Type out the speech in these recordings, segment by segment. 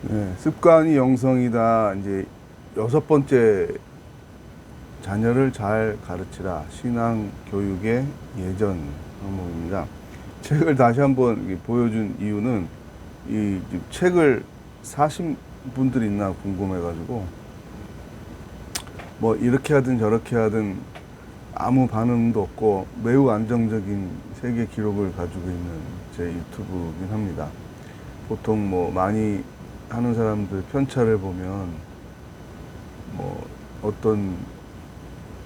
네, 습관이 영성이다. 이제 여섯 번째, 자녀를 잘 가르치라. 신앙 교육의 예전 항목입니다. 책을 다시 한번 이렇게 보여준 이유는 이 책을 사신 분들이 있나 궁금해가지고, 뭐 이렇게 하든 저렇게 하든 아무 반응도 없고 매우 안정적인 세계 기록을 가지고 있는 제 유튜브긴 합니다. 보통 뭐 많이 하는 사람들 편차를 보면 뭐 어떤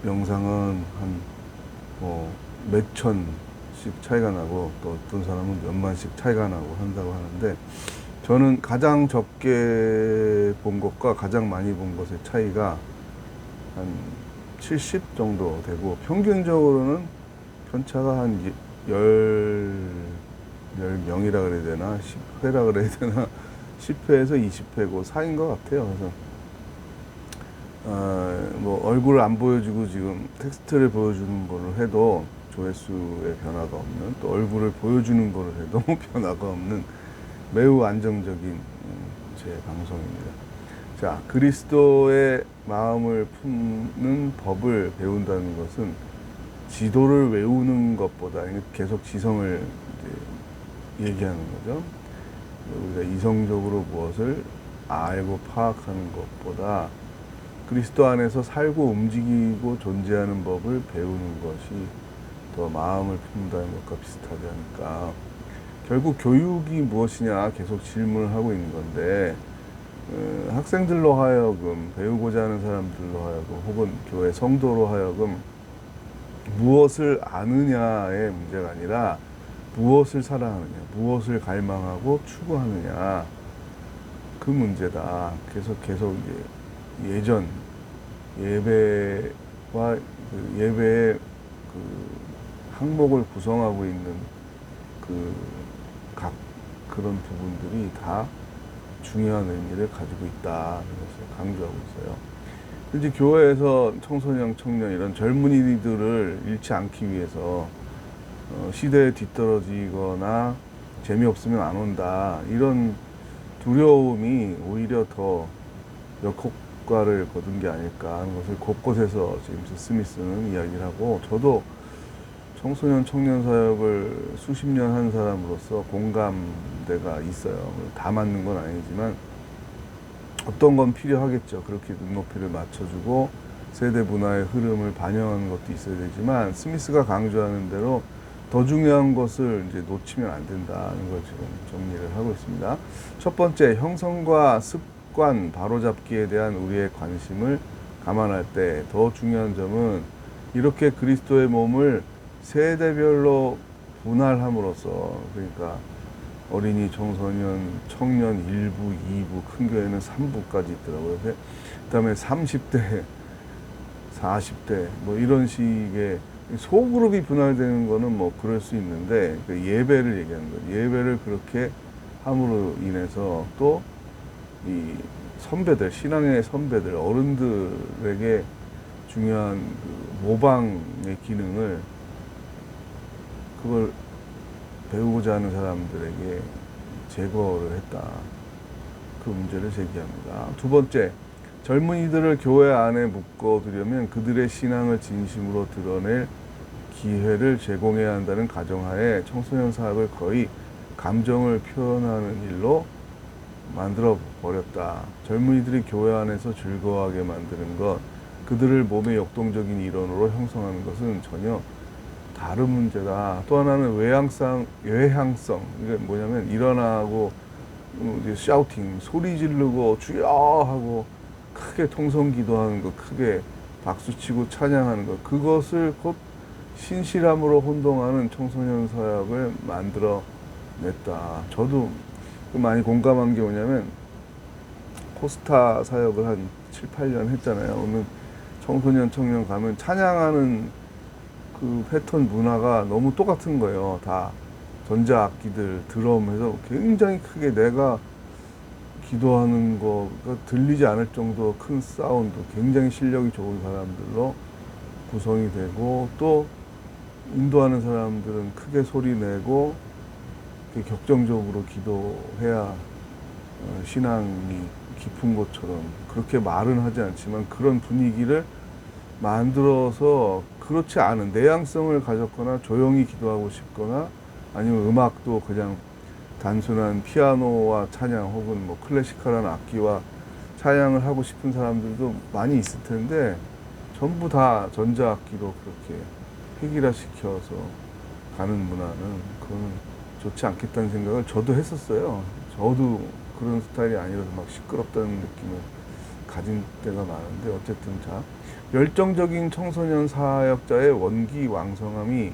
영상은 한 뭐 몇천씩 차이가 나고 또 어떤 사람은 몇만씩 차이가 나고 한다고 하는데, 저는 가장 적게 본 것과 가장 많이 본 것의 차이가 한 70 정도 되고, 평균적으로는 편차가 한 10명이라 그래야 되나 10회라 그래야 되나 10회에서 20회 그 사이인 것 같아요. 그래서 뭐 얼굴을 안 보여주고 지금 텍스트를 보여주는 거를 해도 조회수에 변화가 없는, 또 얼굴을 보여주는 거를 해도 변화가 없는 매우 안정적인 제 방송입니다. 자, 그리스도의 마음을 품는 법을 배운다는 것은 지도를 외우는 것보다 계속 지성을 이제 얘기하는 거죠. 우리가 이성적으로 무엇을 알고 파악하는 것보다 그리스도 안에서 살고 움직이고 존재하는 법을 배우는 것이 더 마음을 품는다는 것과 비슷하지 않을까. 결국 교육이 무엇이냐 계속 질문을 하고 있는 건데, 학생들로 하여금, 배우고자 하는 사람들로 하여금, 혹은 교회 성도로 하여금 무엇을 아느냐의 문제가 아니라 무엇을 사랑하느냐, 무엇을 갈망하고 추구하느냐, 그 문제다. 계속 이제 예전 예배와 예배의 그 항목을 구성하고 있는 그 각 그런 부분들이 다 중요한 의미를 가지고 있다는 것을 강조하고 있어요. 이제 교회에서 청소년, 청년 이런 젊은이들을 잃지 않기 위해서 시대에 뒤떨어지거나 재미없으면 안 온다, 이런 두려움이 오히려 더 역효과를 거둔 게 아닐까 하는 것을 곳곳에서 제임스 스미스는 이야기를 하고, 저도 청소년 청년 사역을 수십 년 한 사람으로서 공감대가 있어요. 다 맞는 건 아니지만 어떤 건 필요하겠죠. 그렇게 눈높이를 맞춰주고 세대 문화의 흐름을 반영하는 것도 있어야 되지만, 스미스가 강조하는 대로 더 중요한 것을 이제 놓치면 안 된다는 걸 지금 정리를 하고 있습니다. 첫 번째, 형성과 습관 바로잡기에 대한 우리의 관심을 감안할 때 더 중요한 점은 이렇게 그리스도의 몸을 세대별로 분할함으로써, 그러니까 어린이, 청소년, 청년 1부, 2부, 큰 교회는 3부까지 있더라고요. 그 다음에 30대, 40대, 뭐 이런 식의 소그룹이 분할되는 거는 뭐 그럴 수 있는데, 그 예배를 얘기하는 거예요. 예배를 그렇게 함으로 인해서 또 이 선배들, 신앙의 선배들, 어른들에게 중요한 그 모방의 기능을, 그걸 배우고자 하는 사람들에게 제거를 했다. 그 문제를 제기합니다. 두 번째, 젊은이들을 교회 안에 묶어두려면 그들의 신앙을 진심으로 드러낼 기회를 제공해야 한다는 가정하에 청소년 사역을 거의 감정을 표현하는 일로 만들어 버렸다. 젊은이들이 교회 안에서 즐거워하게 만드는 것, 그들을 몸의 역동적인 일원으로 형성하는 것은 전혀 다른 문제다. 또 하나는 외향성. 이게 뭐냐면 일어나고 이제 샤우팅, 소리 지르고 주여 하고 크게 통성 기도하는 것, 크게 박수치고 찬양하는 것, 그것을 곧 신실함으로 혼동하는 청소년 사역을 만들어 냈다. 저도 많이 공감한 게 뭐냐면, 코스타 사역을 한 7, 8년 했잖아요. 오늘 청소년, 청년 가면 찬양하는 그 패턴 문화가 너무 똑같은 거예요. 다 전자악기들, 드럼 해서 굉장히 크게 내가 기도하는 거가 들리지 않을 정도 큰 사운드, 굉장히 실력이 좋은 사람들로 구성이 되고, 또 인도하는 사람들은 크게 소리 내고 격정적으로 기도해야 신앙이 깊은 것처럼 그렇게 말은 하지 않지만 그런 분위기를 만들어서 그렇지 않은 내향성을 가졌거나 조용히 기도하고 싶거나 아니면 음악도 그냥 단순한 피아노와 찬양 혹은 뭐 클래시컬한 악기와 찬양을 하고 싶은 사람들도 많이 있을 텐데 전부 다 전자악기로 그렇게 획일화시켜서 가는 문화는 그거는 좋지 않겠다는 생각을 저도 했었어요. 저도 그런 스타일이 아니라서 막 시끄럽다는 느낌을 가진 때가 많은데 어쨌든 자 열정적인 청소년 사역자의 원기왕성함이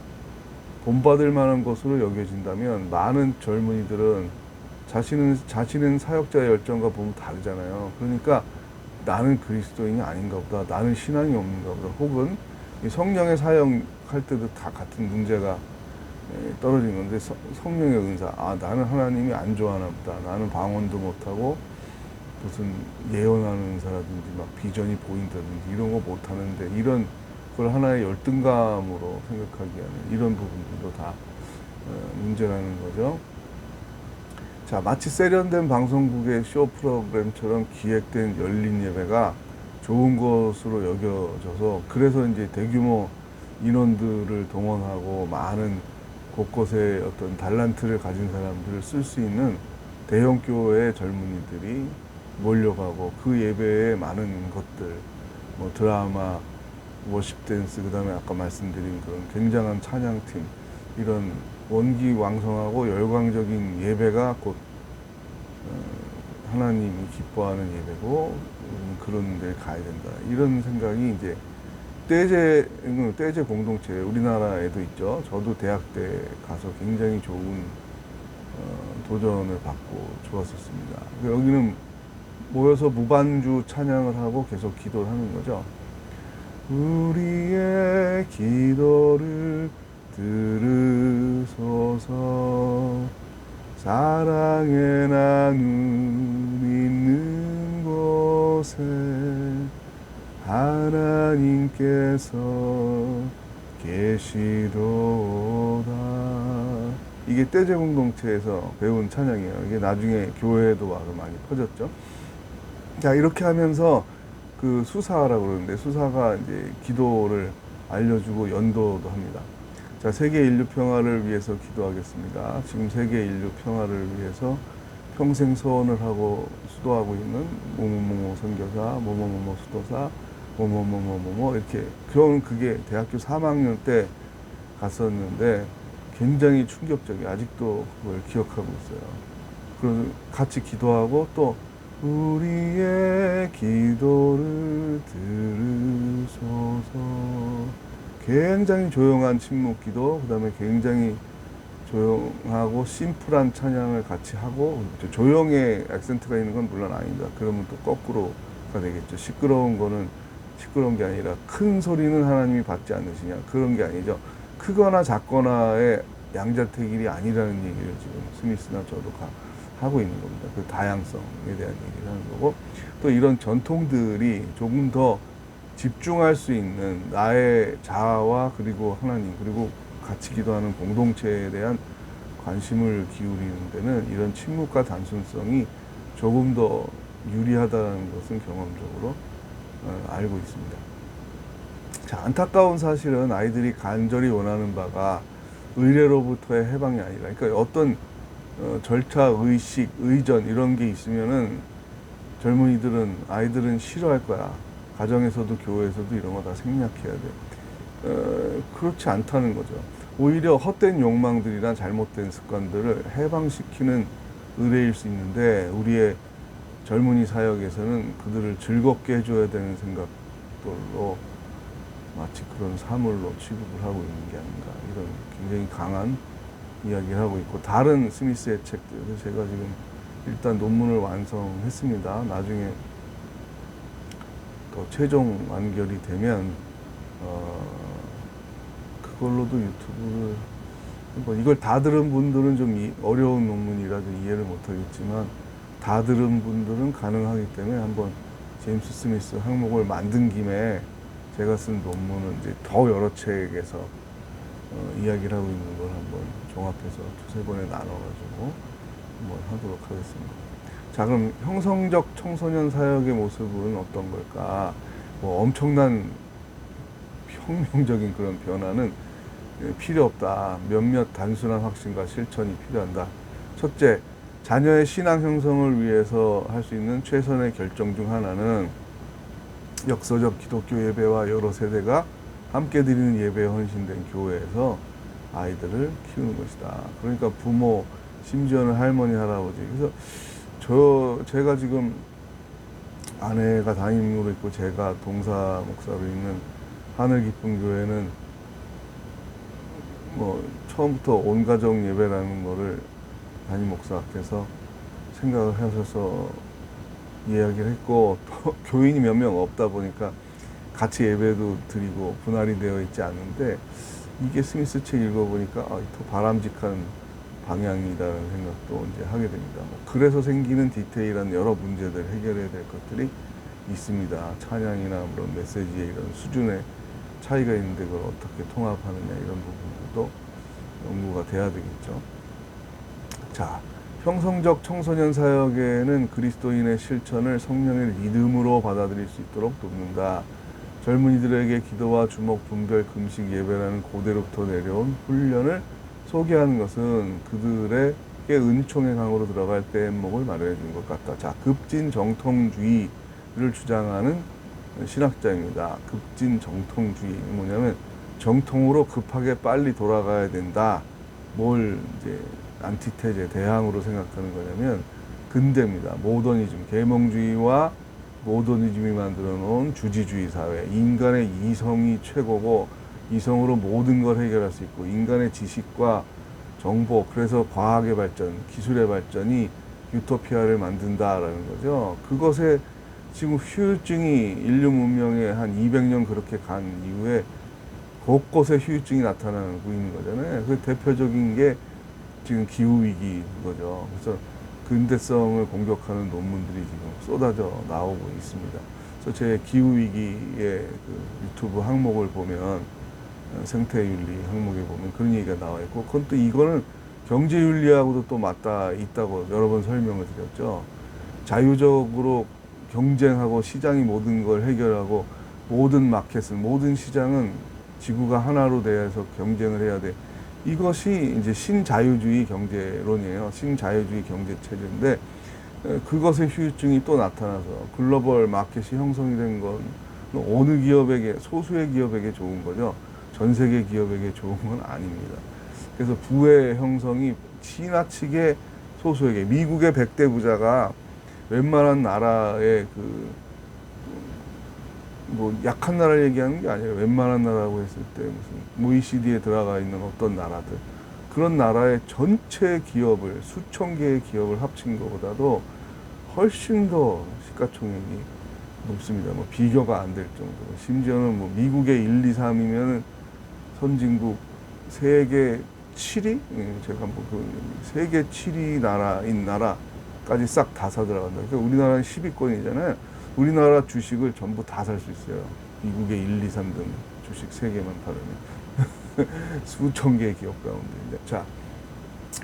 본받을 만한 것으로 여겨진다면 많은 젊은이들은 자신은 사역자의 열정과 보면 다르잖아요. 그러니까 나는 그리스도인이 아닌가 보다. 나는 신앙이 없는가 보다. 혹은 성령의 사역할 때도 다 같은 문제가 떨어진 건데 성령의 은사. 아, 나는 하나님이 안 좋아하나 보다. 나는 방언도 못하고 무슨 예언하는 은사라든지 막 비전이 보인다든지 이런 거 못하는데 이런 걸 하나의 열등감으로 생각하기에는 이런 부분들도 다 문제라는 거죠. 자, 마치 세련된 방송국의 쇼 프로그램처럼 기획된 열린 예배가 좋은 것으로 여겨져서 그래서 이제 대규모 인원들을 동원하고 많은 곳곳에 어떤 달란트를 가진 사람들을 쓸 수 있는 대형 교회 젊은이들이 몰려가고 그 예배에 많은 것들, 뭐 드라마, 워십 댄스, 그 다음에 아까 말씀드린 그런 굉장한 찬양팀, 이런 원기왕성하고 열광적인 예배가 곧 하나님이 기뻐하는 예배고 그런 데 가야 된다. 이런 생각이 이제 떼제 공동체 우리나라에도 있죠. 저도 대학 때 가서 굉장히 좋은 도전을 받고 좋았었습니다. 여기는 모여서 무반주 찬양을 하고 계속 기도를 하는 거죠. 우리의 기도를 들으소서 사랑의 나눔 있는 곳에 하나님께서 계시도다. 이게 떼제 공동체에서 배운 찬양이에요. 이게 나중에 교회에도 와서 많이 퍼졌죠. 자, 이렇게 하면서 그 수사라고 그러는데 수사가 이제 기도를 알려주고 연도도 합니다. 자, 세계 인류 평화를 위해서 기도하겠습니다. 지금 세계 인류 평화를 위해서 평생 소원을 하고 수도하고 있는 뭐뭐뭐 선교사, 뭐뭐뭐 수도사, 뭐뭐뭐뭐뭐 이렇게 그게 대학교 3학년 때 갔었는데 굉장히 충격적이에요. 아직도 그걸 기억하고 있어요. 그래서 같이 기도하고 또 우리의 기도를 들으소서. 굉장히 조용한 침묵 기도, 그 다음에 굉장히 조용하고 심플한 찬양을 같이 하고, 조용의 액센트가 있는 건 물론 아닙니다. 그러면 또 거꾸로가 되겠죠. 시끄러운 거는 시끄러운 게 아니라 큰 소리는 하나님이 받지 않으시냐. 그런 게 아니죠. 크거나 작거나의 양자택일이 아니라는 얘기를 지금 스미스나 저도 하고 있는 겁니다. 그 다양성에 대한 얘기를 하는 거고, 또 이런 전통들이 조금 더 집중할 수 있는 나의 자아와 그리고 하나님 그리고 같이 기도하는 공동체에 대한 관심을 기울이는 데는 이런 침묵과 단순성이 조금 더 유리하다는 것은 경험적으로 알고 있습니다. 자, 안타까운 사실은 아이들이 간절히 원하는 바가 의례로부터의 해방이 아니라, 그러니까 어떤 절차, 의식, 의전 이런 게 있으면은 아이들은 싫어할 거야. 가정에서도 교회에서도 이런 거 다 생략해야 돼. 그렇지 않다는 거죠. 오히려 헛된 욕망들이나 잘못된 습관들을 해방시키는 의례일 수 있는데 우리의 젊은이 사역에서는 그들을 즐겁게 해줘야 되는 생각들로 마치 그런 사물로 취급을 하고 있는 게 아닌가, 이런 굉장히 강한 이야기를 하고 있고, 다른 스미스의 책들, 제가 지금 일단 논문을 완성했습니다. 나중에 더 최종 완결이 되면 그걸로도 유튜브를 이걸 다 들은 분들은 좀 어려운 논문이라 좀 이해를 못하겠지만 다 들은 분들은 가능하기 때문에 한번 제임스 스미스 항목을 만든 김에 제가 쓴 논문은 이제 더 여러 책에서 이야기를 하고 있는 걸 한번 종합해서 두세 번에 나눠가지고 한번 하도록 하겠습니다. 자, 그럼 형성적 청소년 사역의 모습은 어떤 걸까? 뭐 엄청난 혁명적인 그런 변화는 필요 없다. 몇몇 단순한 확신과 실천이 필요한다. 첫째, 자녀의 신앙 형성을 위해서 할 수 있는 최선의 결정 중 하나는 역사적 기독교 예배와 여러 세대가 함께 드리는 예배에 헌신된 교회에서 아이들을 키우는 것이다. 그러니까 부모, 심지어는 할머니, 할아버지. 그래서 제가 지금 아내가 담임으로 있고 제가 동사 목사로 있는 하늘 기쁜 교회는 뭐 처음부터 온 가정 예배라는 거를 담임 목사께서 생각을 하셔서 이야기를 했고, 또 교인이 몇 명 없다 보니까 같이 예배도 드리고 분할이 되어 있지 않은데, 이게 스미스 책 읽어보니까 더 바람직한 방향이라는 생각도 이제 하게 됩니다. 그래서 생기는 디테일한 여러 문제들 해결해야 될 것들이 있습니다. 찬양이나 그런 메시지의 이런 수준의 차이가 있는데 그걸 어떻게 통합하느냐, 이런 부분들도 연구가 돼야 되겠죠. 자, 형성적 청소년 사역에는 그리스도인의 실천을 성령의 리듬으로 받아들일 수 있도록 돕는다. 젊은이들에게 기도와 주목, 분별, 금식, 예배라는 고대로부터 내려온 훈련을 소개하는 것은 그들에게 은총의 강으로 들어갈 대목을 마련해 주는 것 같다. 자, 급진 정통주의를 주장하는 신학자입니다. 급진 정통주의 뭐냐면 정통으로 급하게 빨리 돌아가야 된다. 뭘 이제 안티테제, 대항으로 생각하는 거냐면 근대입니다. 모더니즘, 계몽주의와 모더니즘이 만들어 놓은 주지주의 사회. 인간의 이성이 최고고 이성으로 모든 걸 해결할 수 있고 인간의 지식과 정보, 그래서 과학의 발전, 기술의 발전이 유토피아를 만든다라는 거죠. 그것에 지금 후유증이 인류 문명에 한 200년 그렇게 간 이후에 곳곳에 후유증이 나타나고 있는 거잖아요. 그 대표적인 게 지금 기후위기인 거죠. 그래서 근대성을 공격하는 논문들이 지금 쏟아져 나오고 있습니다. 그래서 제 기후위기의 그 유튜브 항목을 보면, 생태윤리 항목에 보면 그런 얘기가 나와 있고, 그건 또 이거는 경제윤리하고도 또 맞닿아 있다고 여러 번 설명을 드렸죠. 자유적으로 경쟁하고 시장이 모든 걸 해결하고 모든 마켓은, 모든 시장은 지구가 하나로 돼서 경쟁을 해야 돼. 이것이 이제 신자유주의 경제론이에요. 신자유주의 경제 체제인데, 그것의 후유증이 또 나타나서 글로벌 마켓이 형성이 된 건 어느 기업에게, 소수의 기업에게 좋은 거죠. 전 세계 기업에게 좋은 건 아닙니다. 그래서 부의 형성이 지나치게 소수에게, 미국의 100대 부자가 웬만한 나라의 뭐 약한 나라를 얘기하는 게 아니에요. 웬만한 나라라고 했을 때 무슨 OECD에 들어가 있는 어떤 나라들, 그런 나라의 전체 기업을, 수천 개의 기업을 합친 것보다도 훨씬 더 시가총액이 높습니다. 뭐 비교가 안 될 정도로. 심지어는 뭐 미국의 1, 2, 3이면 선진국 세계 7위? 제가 한번 세계 7위 나라인 나라까지 싹 다 사들어간다. 그러니까 우리나라는 10위권이잖아요. 우리나라 주식을 전부 다 살 수 있어요. 미국의 1, 2, 3등 주식 3개만 팔으면. 수천 개의 기업 가운데. 자,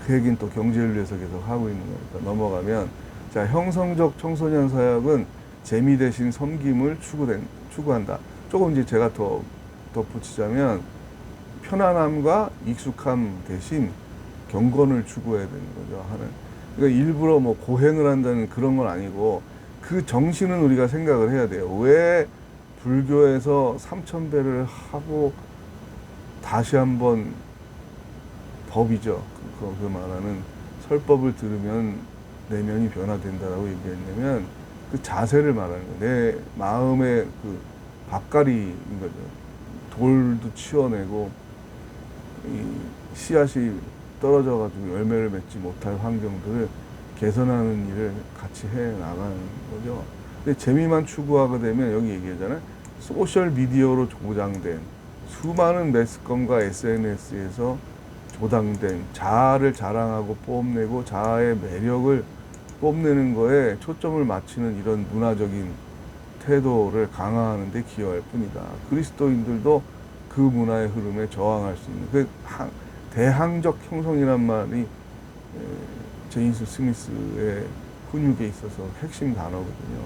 그 얘기는 또 경제윤리에서 계속 하고 있는 거니까 넘어가면, 자, 형성적 청소년 사역은 재미 대신 섬김을 추구한다. 조금 이제 제가 더 덧붙이자면, 편안함과 익숙함 대신 경건을 추구해야 되는 거죠. 그러니까 일부러 뭐 고행을 한다는 그런 건 아니고, 그 정신은 우리가 생각을 해야 돼요. 왜 불교에서 3000배를 하고 다시 한번 법이죠. 그 말하는 설법을 들으면 내면이 변화된다라고 얘기했냐면, 그 자세를 말하는 거예요. 내 마음의 그 밥가리인 거죠. 돌도 치워내고 이 씨앗이 떨어져가지고 열매를 맺지 못할 환경들을 개선하는 일을 같이 해 나가는 거죠. 근데 재미만 추구하게 되면, 여기 얘기하잖아요. 소셜 미디어로 조장된 수많은 매스컴과 SNS에서 조장된 자아를 자랑하고 뽐내고 자아의 매력을 뽐내는 거에 초점을 맞추는 이런 문화적인 태도를 강화하는 데 기여할 뿐이다. 그리스도인들도 그 문화의 흐름에 저항할 수 있는, 그 대항적 형성이란 말이 제임스 스미스의 훈육에 있어서 핵심 단어거든요.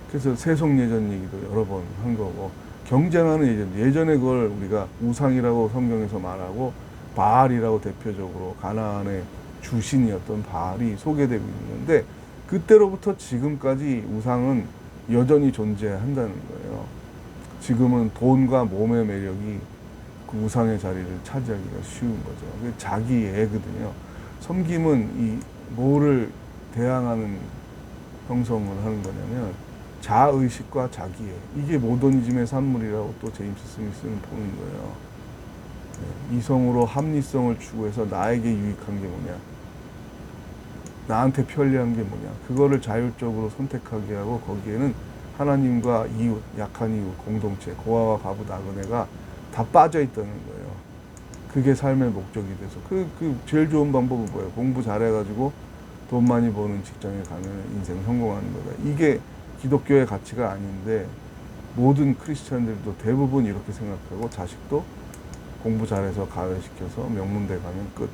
그래서 세속예전 얘기도 여러 번 한 거고, 경쟁하는 예전에 그걸 우리가 우상이라고 성경에서 말하고 바알이라고 대표적으로 가나안의 주신이었던 바알이 소개되고 있는데, 그때로부터 지금까지 우상은 여전히 존재한다는 거예요. 지금은 돈과 몸의 매력이 그 우상의 자리를 차지하기가 쉬운 거죠. 그게 자기애거든요. 섬김은 이 뭐를 대항하는 형성을 하는 거냐면 자의식과 자기애. 이게 모더니즘의 산물이라고 또 제임스 스미스는 보는 거예요. 이성으로 합리성을 추구해서 나에게 유익한 게 뭐냐, 나한테 편리한 게 뭐냐, 그거를 자율적으로 선택하게 하고, 거기에는 하나님과 이웃, 약한 이웃, 공동체, 고아와 과부, 나그네가 다 빠져 있다는 거예요. 그게 삶의 목적이 돼서 그 제일 좋은 방법은 뭐예요? 공부 잘해가지고 돈 많이 버는 직장에 가면 인생 성공하는 거다. 이게 기독교의 가치가 아닌데, 모든 크리스찬들도 대부분 이렇게 생각하고, 자식도 공부 잘해서 가외시켜서 명문대 가면 끝,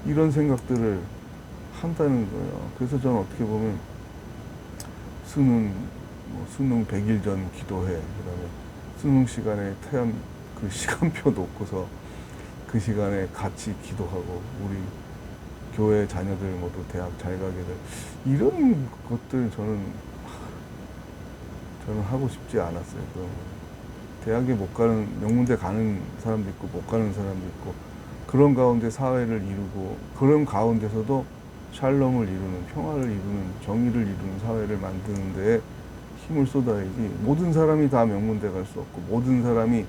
이런 생각들을 한다는 거예요. 그래서 저는 어떻게 보면 수능 100일 전 기도해, 그다음에 수능 시간에 태연 그 시간표 놓고서 그 시간에 같이 기도하고, 우리 교회 자녀들 모두 대학 잘 가게 될, 이런 것들 저는 하고 싶지 않았어요. 대학에 못 가는, 명문대 가는 사람도 있고 못 가는 사람도 있고, 그런 가운데 사회를 이루고, 그런 가운데서도 샬롬을 이루는, 평화를 이루는, 정의를 이루는 사회를 만드는 데에 힘을 쏟아야지. 모든 사람이 다 명문대 갈 수 없고, 모든 사람이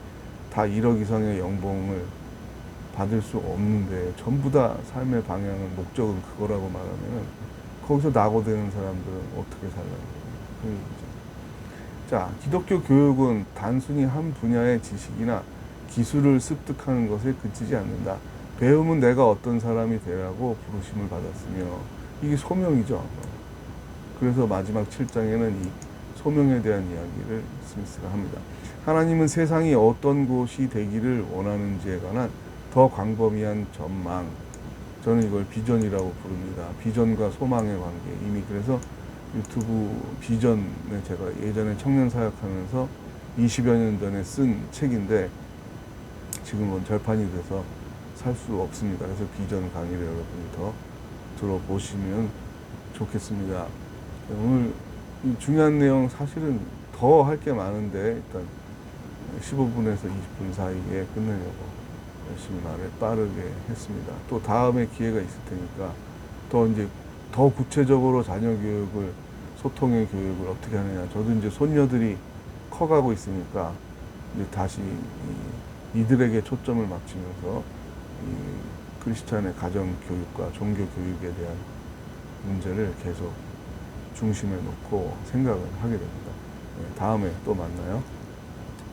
다 1억 이상의 연봉을 받을 수 없는데, 전부 다 삶의 방향은, 목적은 그거라고 말하면 거기서 낙오되는 사람들은 어떻게 살라고. 자, 기독교 교육은 단순히 한 분야의 지식이나 기술을 습득하는 것에 그치지 않는다. 배움은 내가 어떤 사람이 되라고 부르심을 받았으며, 이게 소명이죠. 그래서 마지막 7장에는 이 소명에 대한 이야기를 스미스가 합니다. 하나님은 세상이 어떤 곳이 되기를 원하는지에 관한 더 광범위한 전망, 저는 이걸 비전이라고 부릅니다. 비전과 소망의 관계. 이미 그래서 유튜브 비전에 제가 예전에 청년 사역하면서 20여 년 전에 쓴 책인데, 지금은 절판이 돼서 살 수 없습니다. 그래서 비전 강의를 여러분이 더 들어보시면 좋겠습니다. 오늘 이 중요한 내용, 사실은 더 할 게 많은데 일단 15분에서 20분 사이에 끝내려고 열심히 말을 빠르게 했습니다. 또 다음에 기회가 있을 테니까 더 구체적으로 자녀 교육을, 소통의 교육을 어떻게 하느냐. 저도 이제 손녀들이 커가고 있으니까 이제 다시 이들에게 초점을 맞추면서 이 크리스찬의 가정 교육과 종교 교육에 대한 문제를 계속 중심에 놓고 생각을 하게 됩니다. 다음에 또 만나요.